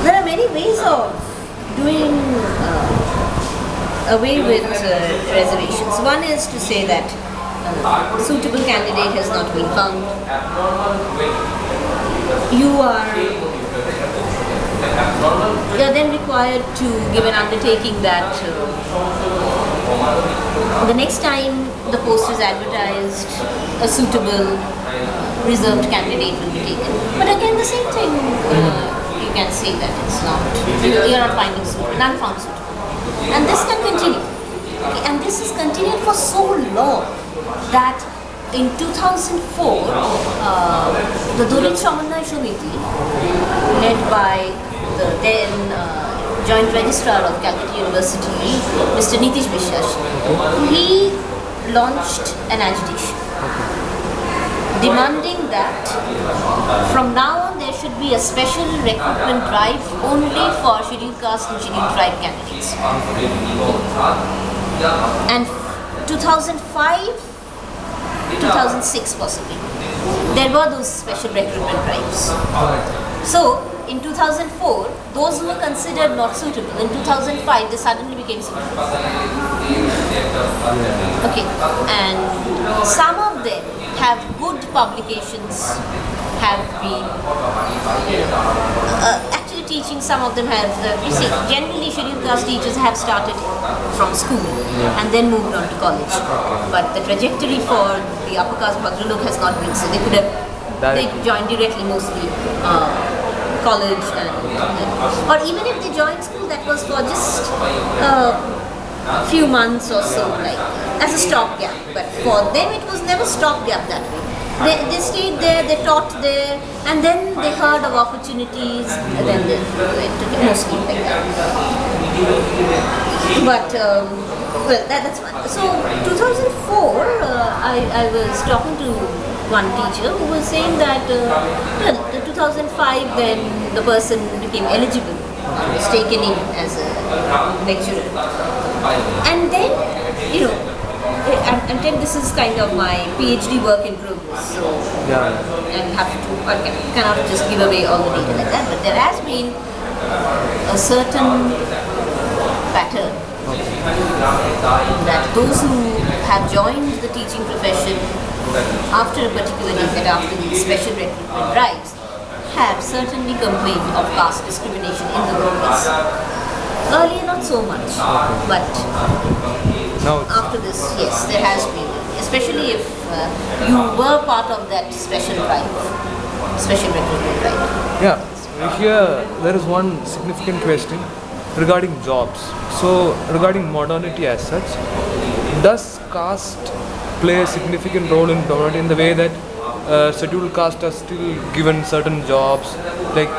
There are many ways of doing away with reservations. One is to say that suitable candidate has not been found. You are then required to give an undertaking that the next time the post is advertised, a suitable reserved candidate will be taken. But again, the same thing, you can say that it's not, you are not finding suitable, none found suitable. And this can continue. Okay, and this has continued for so long that in 2004, the Dalit Samanvay Samiti, led by the then Joint Registrar of Calcutta University, Mr. Nitish Vishwas, he launched an agitation demanding that from now on there should be a special recruitment drive only for scheduled caste and scheduled tribe candidates. And 2005, 2006 possibly, there were those special recruitment drives. So in 2004, those who were considered not suitable, in 2005 they suddenly became suitable. Okay, and some of them have good publications, have been actually teaching. Some of them have, you see, generally scheduled caste teachers have started from school and then moved on to college. But the trajectory for the upper caste Bhadralok has not been so. They could have, they joined directly mostly college, or even if they joined school, that was for just a few months or so, like as a stopgap. But for them it was never stopgap that way. They stayed there, they taught there, and then they heard of opportunities, and then they took it mostly like that. But well, that's one. So 2004, I was talking to one teacher who was saying that well, in 2005 then the person became eligible, was taken in as a lecturer, and then, you know, and then this is kind of my PhD work in progress, so and have to, I cannot just give away all the data like that, but there has been a certain pattern that those who have joined the teaching profession after a particular date, after the special recruitment drives, have certainly complained of caste discrimination in the workplace. Earlier not so much, but after this, yes, there has been, especially if you were part of that special drive, special recruitment drive. Yeah, here there is one significant question regarding jobs. So regarding modernity as such, does caste play a significant role in government in the way that scheduled caste are still given certain jobs, like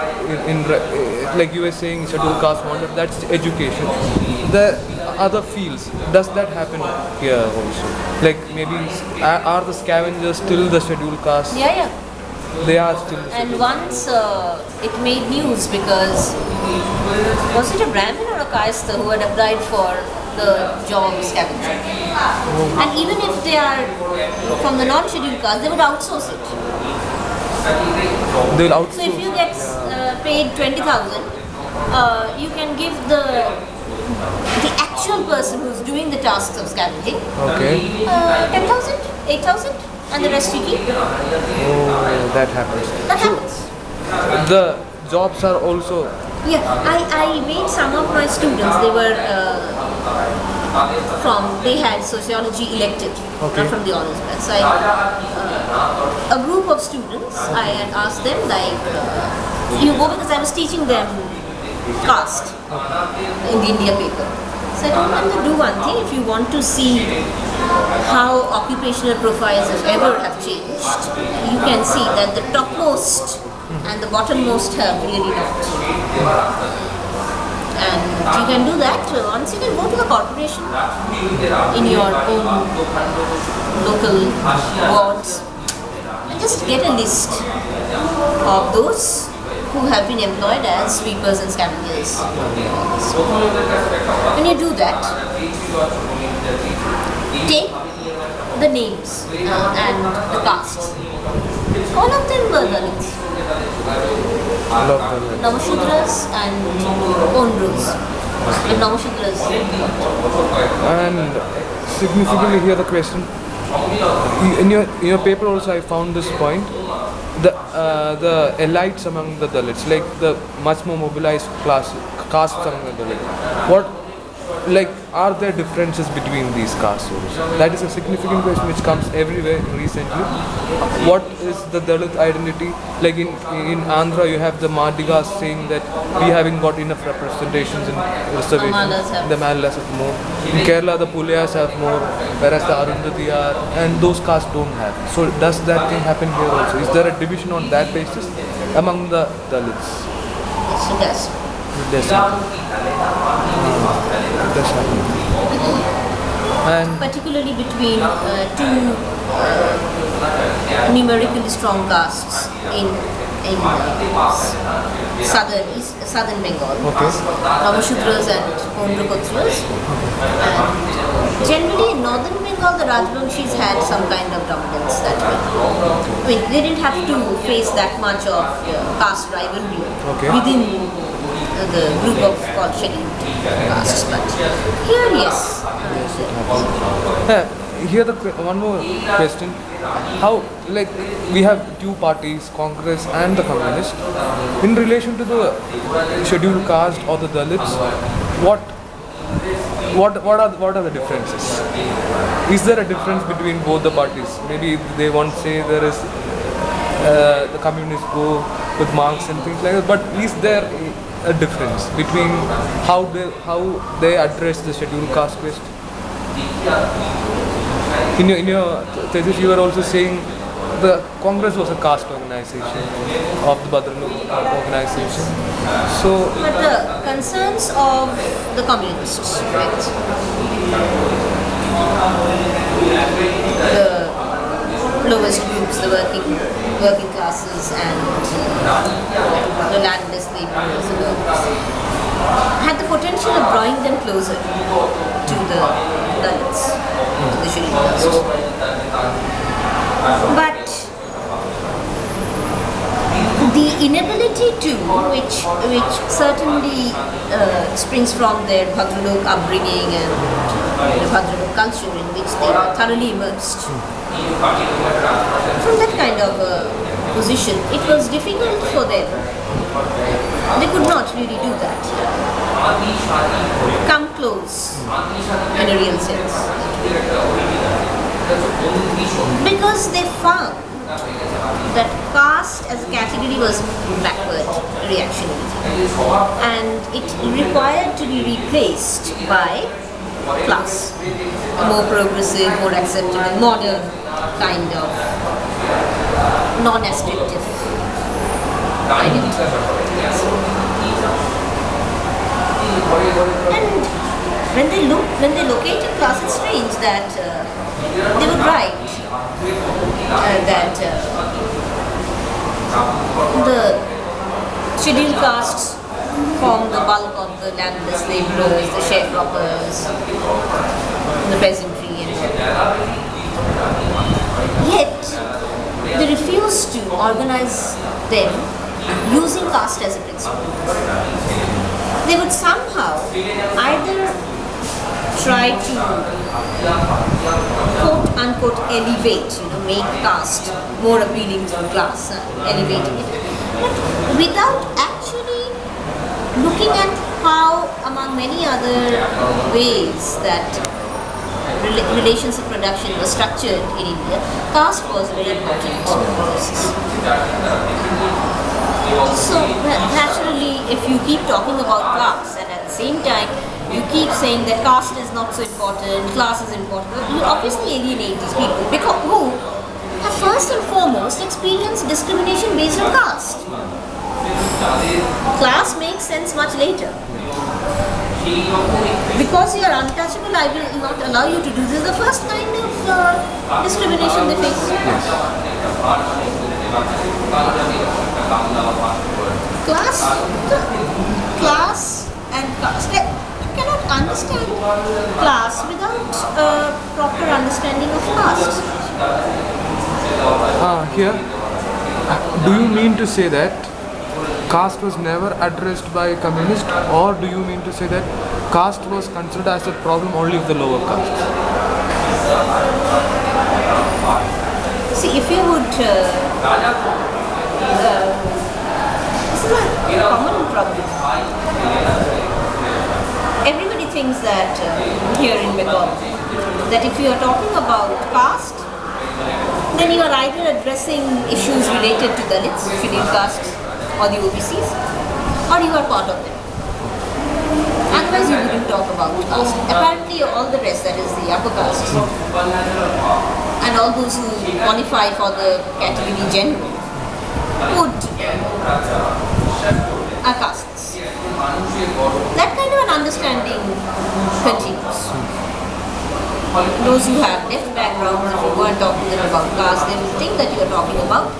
like you were saying, scheduled caste wanted, that's education. The other fields, does that happen here also? Like maybe are the scavengers still the scheduled caste? Yeah. They are still. And once it made news because was it a Brahmin or a Caste who had applied for the job scavenging? And even if they are from the non-scheduled caste, they would outsource it. They'll outsource. So if you get paid 20,000, you can give the actual person who's doing the tasks of scavenging 10,000, 8,000, and the rest you keep. Oh, that happens. That happens. The jobs are also. Yeah, I made some of my students, they were they had sociology elective, not from the honors class. So a group of students, I had asked them like, you go, because I was teaching them caste in the India paper. So I told them to do one thing, if you want to see how occupational profiles, if ever, have changed, you can see that the topmost and the bottommost have really not. And you can do that once you can go to the corporation in your own local wards and just get a list of those who have been employed as sweepers and scavengers. So when you do that, take the names and the castes. All of them were Dalits. Love Dalit. Navashudras and Ondrus. The Navashudras. And significantly here the question, in your paper also I found this point, the elites among the Dalits, like the much more mobilized castes among the Dalits. What, like, are there differences between these castes also? That is a significant question which comes everywhere recently. What is the Dalit identity? Like in Andhra you have the Madigas saying that we haven't got enough representations in reservation. The Mallas have more. In Kerala the Pulayas have more, whereas the Arundhati are, and those castes don't have. So does that thing happen here also? Is there a division on that basis among the Dalits? Yes, it does. It does happen. It does happen. And Particularly between two numerically strong castes in southern Bengal, okay. Navashudras and Ondrukotras. And generally in northern Bengal, the Rajbanshis had some kind of dominance that way. I mean, they didn't have to face that much of caste rivalry Okay. within the group of called scheduled castes, but here, yes. Here one more question. How, like, we have two parties, Congress and the Communist. In relation to the scheduled caste or the Dalits, what are the differences? Is there a difference between both the parties? Maybe they won't say there is the Communists go with Marx and things like that, but is there a difference between how they address the scheduled caste question? In your thesis, you were also saying the Congress was a caste organization of the Bhadralok organization. So, But the concerns of the communists, right? The lowest groups, the working classes, and the landless laborers, had the potential of drawing them closer to the Dalits, to the scheduled caste. But the inability to, which certainly springs from their Bhadralok upbringing and the Bhadralok culture in which they were thoroughly immersed. From that kind of position, it was difficult for them. They could not really do that. Come close in a real sense. Because they found that caste as a category was backward, reactionary, and it required to be replaced by class, a more progressive, more acceptable, modern kind of non-astrictive identity. And when they located class, it's strange that they would write that the scheduled castes form the bulk of the landless laborers, the sharecroppers, the peasantry, and all. Yet they refuse to organize them using caste as a principle. They would somehow either try to quote unquote elevate, make caste more appealing to the class, elevating it, but without actually looking at how, among many other ways that relations of production were structured in India, caste was a very important process. So naturally, if you keep talking about class and at the same time you keep saying that caste is not so important, class is important, you obviously alienate these people because who have first and foremost experienced discrimination based on caste. Class makes sense much later. Because you are untouchable, I will not allow you to do this. The first kind of discrimination they face. Class and caste. You cannot understand class without a proper understanding of caste. Here, do you mean to say that caste was never addressed by communists, or do you mean to say that caste was considered as a problem only of the lower castes? See, if you would, this is a common problem. Everybody thinks that here in Bengal, that if you are talking about caste, then you are either addressing issues related to Dalits, scheduled castes, or the OBCs, or you are part of them. Otherwise, you wouldn't talk about caste. Apparently, all the rest, that is the upper castes, and all those who qualify for the category general, would are castes. That kind of an understanding continues. Those who have left backgrounds, if you go and talk to them about caste, they will think that you are talking about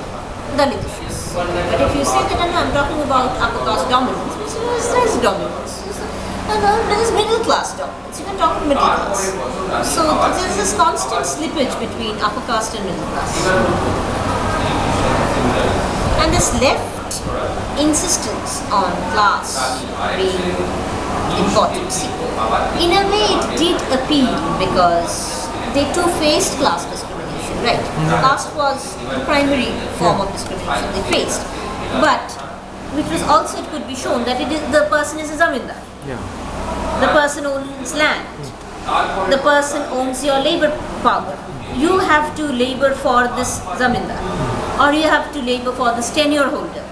Dalit issues. But if you say that I'm talking about upper caste dominance, there is dominance. There is middle class dominance. You can talk about middle class. So there is this constant slippage between upper caste and middle class. And this left insistence on class being important. In a way, it did appeal because they too faced class discrimination, right? Caste was the primary form of discrimination they faced, but which was also, it could be shown that the person is a zamindar. Yeah. The person owns land. The person owns your labor power. You have to labor for this zamindar, or you have to labor for this tenure holder.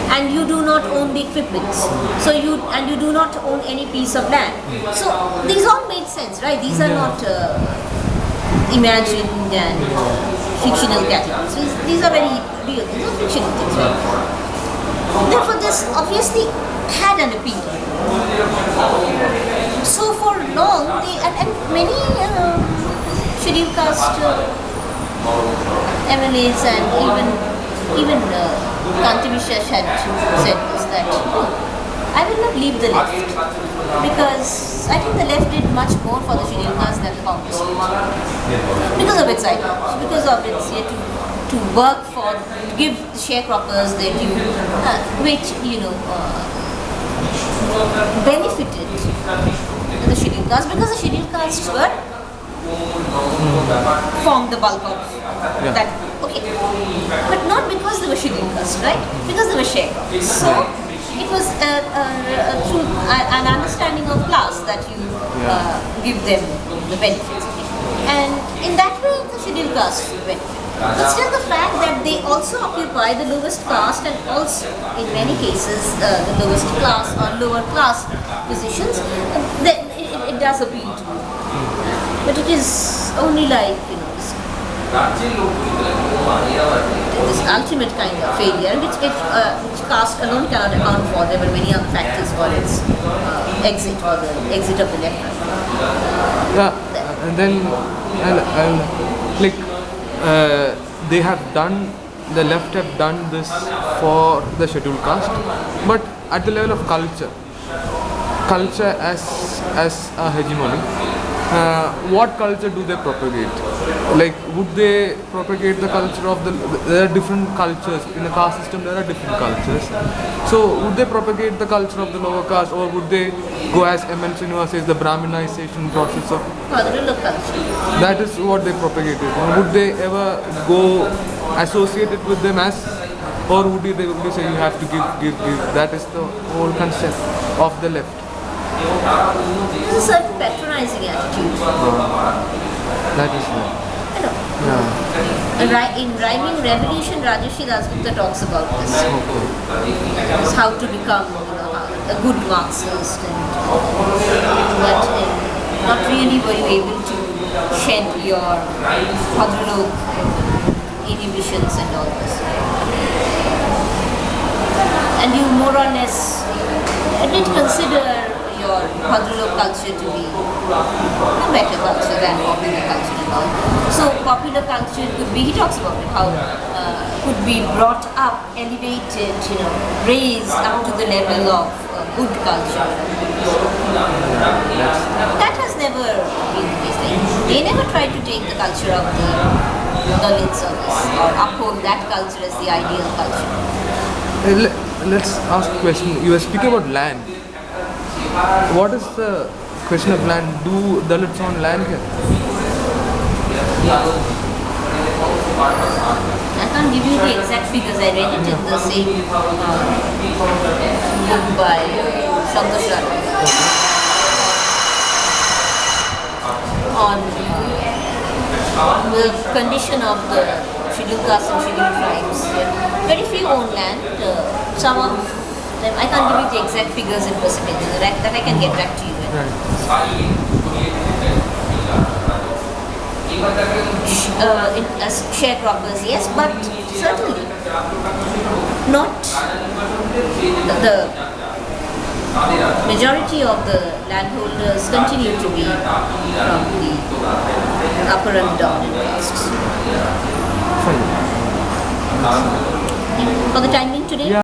And you do not own the equipment, so you do not own any piece of land. So these all made sense, right? These are not imagined and fictional categories. These are very real. These are fictional things, right? Therefore, this obviously had an appeal. So for long, and many scheduled caste MLAs and even Kanti Vishwash had said this, that I will not leave the left because I think the left did much more for the scheduled caste than the Congress did. Because of its ideology, because of its to work for, to give the sharecroppers their due, which benefited the scheduled caste, because the scheduled castes formed the bulk of that. Okay, but not because they were scheduled caste, right? Because they were sharecroppers. So it was through an understanding of class that you give them the benefits. And in that way, the scheduled caste benefit. But still, the fact that they also occupy the lowest caste and also, in many cases, the lowest class or lower class positions, then it does appeal to me. But it is only like, this ultimate kind of failure, which caste alone cannot account for. There were many other factors for its exit, or the exit of the left. And then they have done, the left have done this for the scheduled caste, but at the level of culture as a hegemony, what culture do they propagate? Like, would they propagate the culture of there are different cultures in a caste system, there are different cultures, so would they propagate the culture of the lower caste, or would they go, as M.N. Srinivas says, the Brahminization process of Bhadralok culture? That is what they propagated. Would they ever go associated with them as, or would they say you have to give? That is the whole concept of the left. There's a certain patronizing attitude. That is right. In Rhyming Revolution, Rajarshi Dasgupta talks about this. It's how to become a good Marxist, and that not really were you able to shed your Bhadralok inhibitions and all this. And you more or less did consider your Bhadralok culture to be a better culture than popular culture and all. So popular culture could be, he talks about it, how could be brought up, elevated, raised up to the level of good culture. That has never been the case. They never tried to take the culture of the Dalit service or uphold that culture as the ideal culture. Let's ask a question. You were speaking about land. What is the question of land? Do Dalits own land here? I can't give you the exact figures. I read it in the same book by Shankar on the condition of the scheduled castes and scheduled tribes. Very few own land. Some of them, I can't give you the exact figures in percentages. That I can get back to you with. As sharecroppers, yes, but certainly not the majority of the landholders continue to be from the upper and dominant castes. For the time being today.